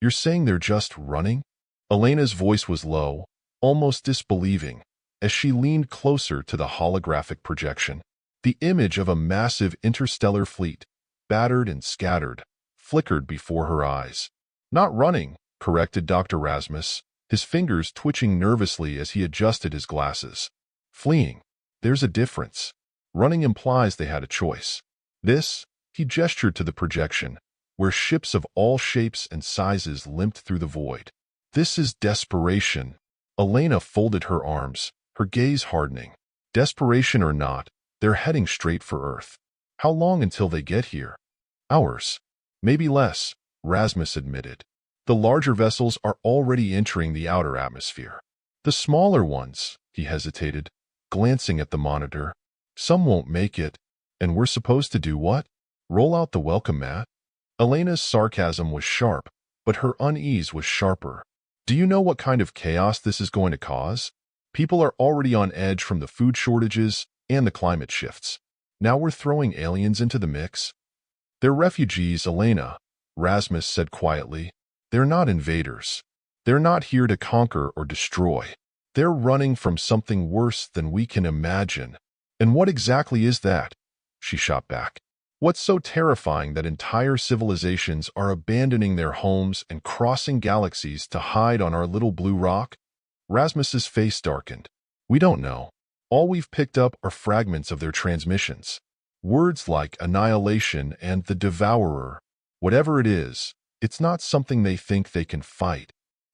You're saying they're just running? Elena's voice was low, almost disbelieving, as she leaned closer to the holographic projection. The image of a massive interstellar fleet, battered and scattered, flickered before her eyes. Not running, corrected Dr. Rasmus, his fingers twitching nervously as he adjusted his glasses. Fleeing. There's a difference. Running implies they had a choice. This, he gestured to the projection, where ships of all shapes and sizes limped through the void. This is desperation. Elena folded her arms, her gaze hardening. Desperation or not, they're heading straight for Earth. How long until they get here? Hours. Maybe less, Rasmus admitted. The larger vessels are already entering the outer atmosphere. The smaller ones, he hesitated, glancing at the monitor. Some won't make it, and we're supposed to do what? Roll out the welcome mat? Elena's sarcasm was sharp, but her unease was sharper. Do you know what kind of chaos this is going to cause? People are already on edge from the food shortages and the climate shifts. Now we're throwing aliens into the mix? They're refugees, Elena, Rasmus said quietly. They're not invaders. They're not here to conquer or destroy. They're running from something worse than we can imagine. And what exactly is that? She shot back. What's so terrifying that entire civilizations are abandoning their homes and crossing galaxies to hide on our little blue rock? Rasmus's face darkened. We don't know. All we've picked up are fragments of their transmissions. Words like annihilation and the devourer. Whatever it is, it's not something they think they can fight.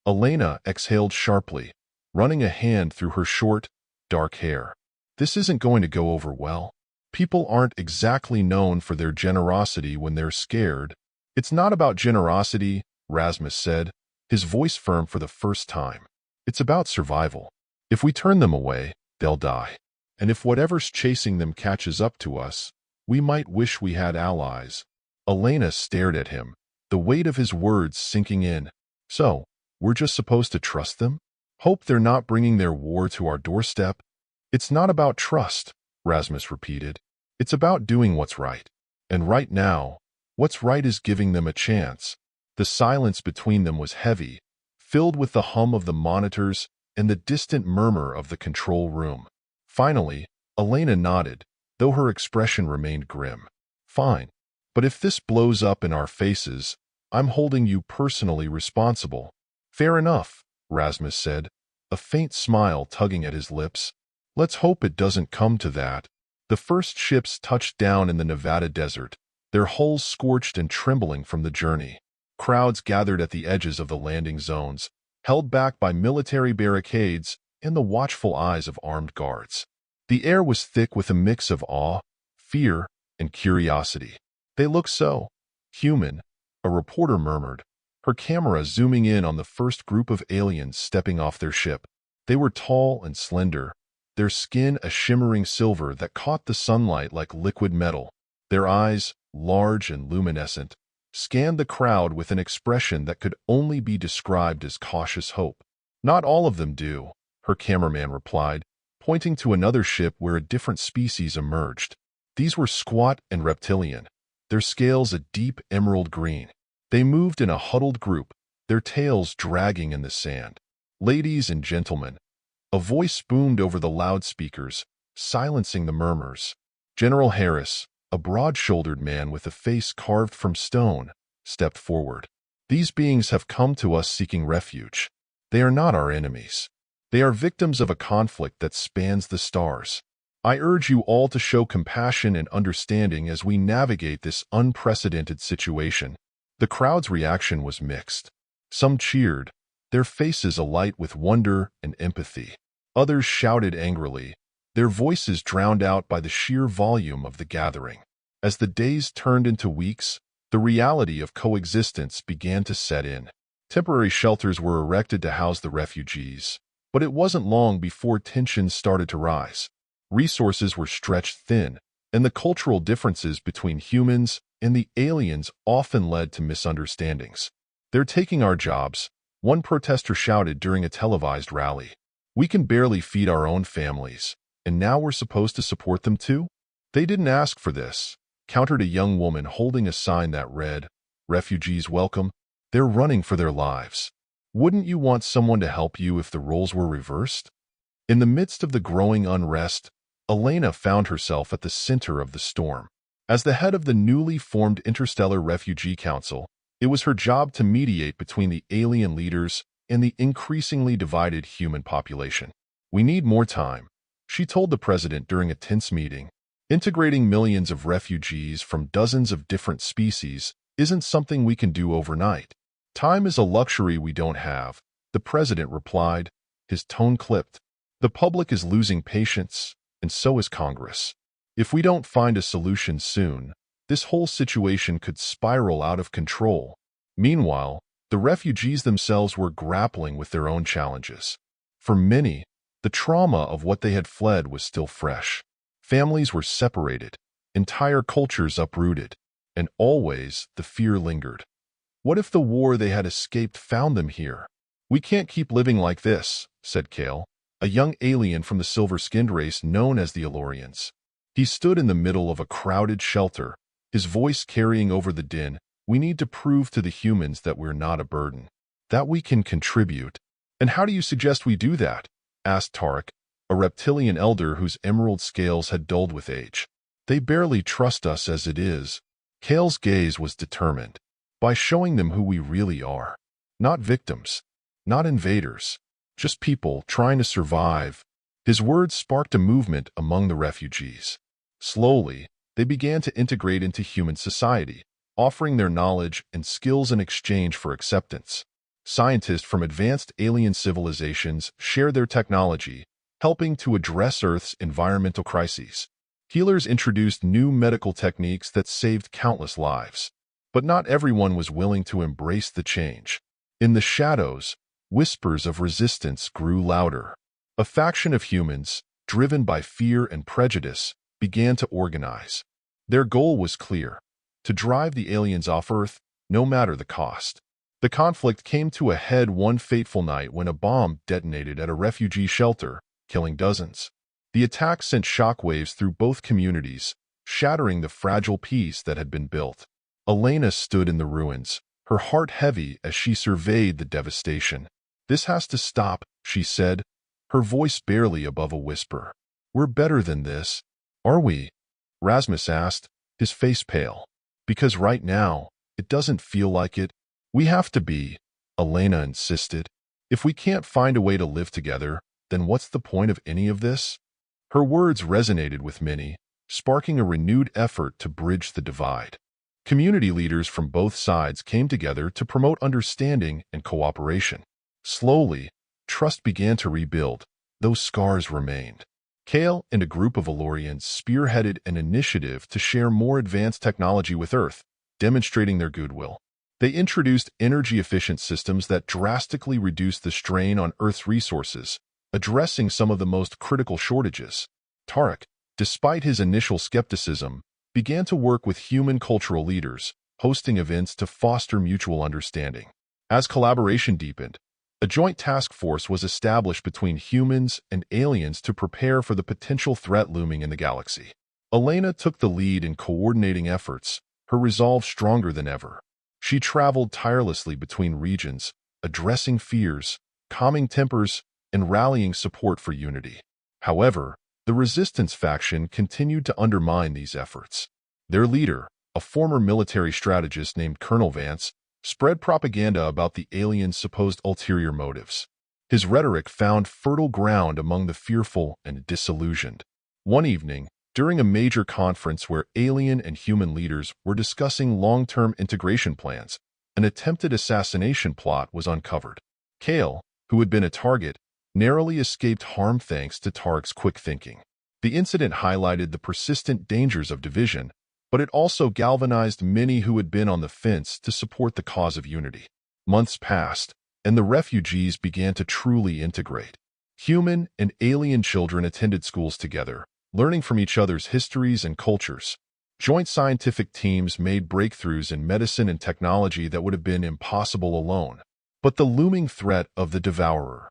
Elena exhaled sharply, running a hand through her short, dark hair. This isn't going to go over well. People aren't exactly known for their generosity when they're scared. It's not about generosity, Rasmus said, his voice firm for the first time. It's about survival. If we turn them away, they'll die. And if whatever's chasing them catches up to us, we might wish we had allies. Elena stared at him, the weight of his words sinking in. So, we're just supposed to trust them? Hope they're not bringing their war to our doorstep? It's not about trust, Rasmus repeated. It's about doing what's right. And right now, what's right is giving them a chance. The silence between them was heavy, filled with the hum of the monitors and the distant murmur of the control room. Finally, Elena nodded, though her expression remained grim. Fine. But if this blows up in our faces, I'm holding you personally responsible. Fair enough, Rasmus said, a faint smile tugging at his lips. Let's hope it doesn't come to that. The first ships touched down in the Nevada desert, their hulls scorched and trembling from the journey. Crowds gathered at the edges of the landing zones, held back by military barricades and the watchful eyes of armed guards. The air was thick with a mix of awe, fear, and curiosity. They looked so human, a reporter murmured, her camera zooming in on the first group of aliens stepping off their ship. They were tall and slender, their skin a shimmering silver that caught the sunlight like liquid metal. Their eyes, large and luminescent, scanned the crowd with an expression that could only be described as cautious hope. Not all of them do, her cameraman replied, pointing to another ship where a different species emerged. These were squat and reptilian, their scales a deep emerald green. They moved in a huddled group, their tails dragging in the sand. Ladies and gentlemen, a voice boomed over the loudspeakers, silencing the murmurs. General Harris, a broad-shouldered man with a face carved from stone, stepped forward. These beings have come to us seeking refuge. They are not our enemies. They are victims of a conflict that spans the stars. I urge you all to show compassion and understanding as we navigate this unprecedented situation. The crowd's reaction was mixed. Some cheered, their faces alight with wonder and empathy. Others shouted angrily, their voices drowned out by the sheer volume of the gathering. As the days turned into weeks, the reality of coexistence began to set in. Temporary shelters were erected to house the refugees, but it wasn't long before tensions started to rise. Resources were stretched thin, and the cultural differences between humans and the aliens often led to misunderstandings. They're taking our jobs, one protester shouted during a televised rally. We can barely feed our own families, and now we're supposed to support them too? They didn't ask for this, countered a young woman holding a sign that read, "Refugees welcome." They're running for their lives. Wouldn't you want someone to help you if the roles were reversed? In the midst of the growing unrest, Elena found herself at the center of the storm. As the head of the newly formed Interstellar Refugee Council, it was her job to mediate between the alien leaders and the increasingly divided human population. "We need more time," she told the president during a tense meeting. "Integrating millions of refugees from dozens of different species isn't something we can do overnight. Time is a luxury we don't have," the president replied, his tone clipped. "The public is losing patience, and so is Congress. If we don't find a solution soon, this whole situation could spiral out of control." Meanwhile, the refugees themselves were grappling with their own challenges. For many, the trauma of what they had fled was still fresh. Families were separated, entire cultures uprooted, and always the fear lingered. What if the war they had escaped found them here? "We can't keep living like this," said Kale, a young alien from the silver-skinned race known as the Elorians. He stood in the middle of a crowded shelter, his voice carrying over the din. "We need to prove to the humans that we're not a burden, that we can contribute." "And how do you suggest we do that?" asked Tarek, a reptilian elder whose emerald scales had dulled with age. "They barely trust us as it is." Kale's gaze was determined. "By showing them who we really are. Not victims, not invaders, just people trying to survive." His words sparked a movement among the refugees. Slowly, they began to integrate into human society, offering their knowledge and skills in exchange for acceptance. Scientists from advanced alien civilizations shared their technology, helping to address Earth's environmental crises. Healers introduced new medical techniques that saved countless lives. But not everyone was willing to embrace the change. In the shadows, whispers of resistance grew louder. A faction of humans, driven by fear and prejudice, began to organize. Their goal was clear: to drive the aliens off Earth, no matter the cost. The conflict came to a head one fateful night when a bomb detonated at a refugee shelter, killing dozens. The attack sent shockwaves through both communities, shattering the fragile peace that had been built. Elena stood in the ruins, her heart heavy as she surveyed the devastation. "This has to stop," she said, her voice barely above a whisper. "We're better than this." "Are we?" Rasmus asked, his face pale. "Because right now, it doesn't feel like it." "We have to be," Elena insisted. "If we can't find a way to live together, then what's the point of any of this?" Her words resonated with many, sparking a renewed effort to bridge the divide. Community leaders from both sides came together to promote understanding and cooperation. Slowly, trust began to rebuild, though scars remained. Kale and a group of Elorians spearheaded an initiative to share more advanced technology with Earth, demonstrating their goodwill. They introduced energy-efficient systems that drastically reduced the strain on Earth's resources, addressing some of the most critical shortages. Tarek, despite his initial skepticism, began to work with human cultural leaders, hosting events to foster mutual understanding. As collaboration deepened, a joint task force was established between humans and aliens to prepare for the potential threat looming in the galaxy. Elena took the lead in coordinating efforts, her resolve stronger than ever. She traveled tirelessly between regions, addressing fears, calming tempers, and rallying support for unity. However, the resistance faction continued to undermine these efforts. Their leader, a former military strategist named Colonel Vance, spread propaganda about the aliens' supposed ulterior motives. His rhetoric found fertile ground among the fearful and disillusioned. One evening, during a major conference where alien and human leaders were discussing long-term integration plans, an attempted assassination plot was uncovered. Kale, who had been a target, narrowly escaped harm thanks to Tarek's quick thinking. The incident highlighted the persistent dangers of division, but it also galvanized many who had been on the fence to support the cause of unity. Months passed, and the refugees began to truly integrate. Human and alien children attended schools together, learning from each other's histories and cultures. Joint scientific teams made breakthroughs in medicine and technology that would have been impossible alone. But the looming threat of the Devourer,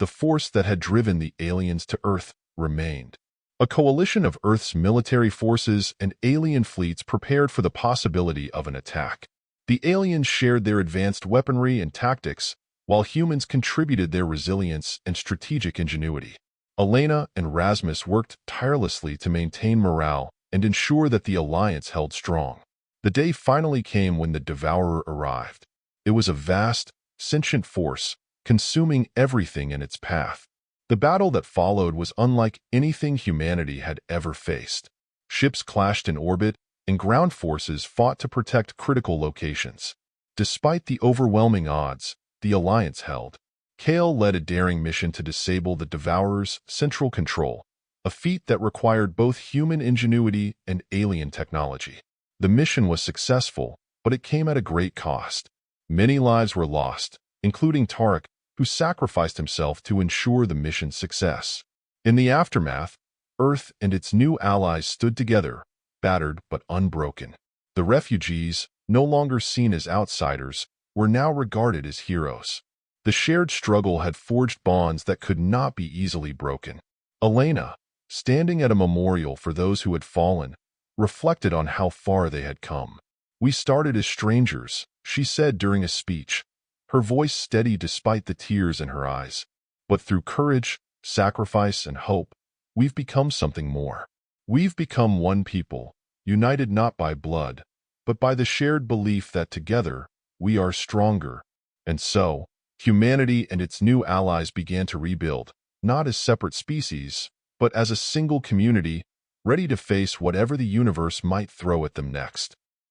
the force that had driven the aliens to Earth, remained. A coalition of Earth's military forces and alien fleets prepared for the possibility of an attack. The aliens shared their advanced weaponry and tactics, while humans contributed their resilience and strategic ingenuity. Elena and Rasmus worked tirelessly to maintain morale and ensure that the alliance held strong. The day finally came when the Devourer arrived. It was a vast, sentient force, consuming everything in its path. The battle that followed was unlike anything humanity had ever faced. Ships clashed in orbit, and ground forces fought to protect critical locations. Despite the overwhelming odds, the Alliance held. Kale led a daring mission to disable the Devourer's central control, a feat that required both human ingenuity and alien technology. The mission was successful, but it came at a great cost. Many lives were lost, including Tarek, who sacrificed himself to ensure the mission's success. In the aftermath, Earth and its new allies stood together, battered but unbroken. The refugees, no longer seen as outsiders, were now regarded as heroes. The shared struggle had forged bonds that could not be easily broken. Elena, standing at a memorial for those who had fallen, reflected on how far they had come. "We started as strangers," she said during a speech, her voice steady despite the tears in her eyes. "But through courage, sacrifice, and hope, we've become something more. We've become one people, united not by blood, but by the shared belief that together we are stronger." And so, humanity and its new allies began to rebuild, not as separate species, but as a single community, ready to face whatever the universe might throw at them next.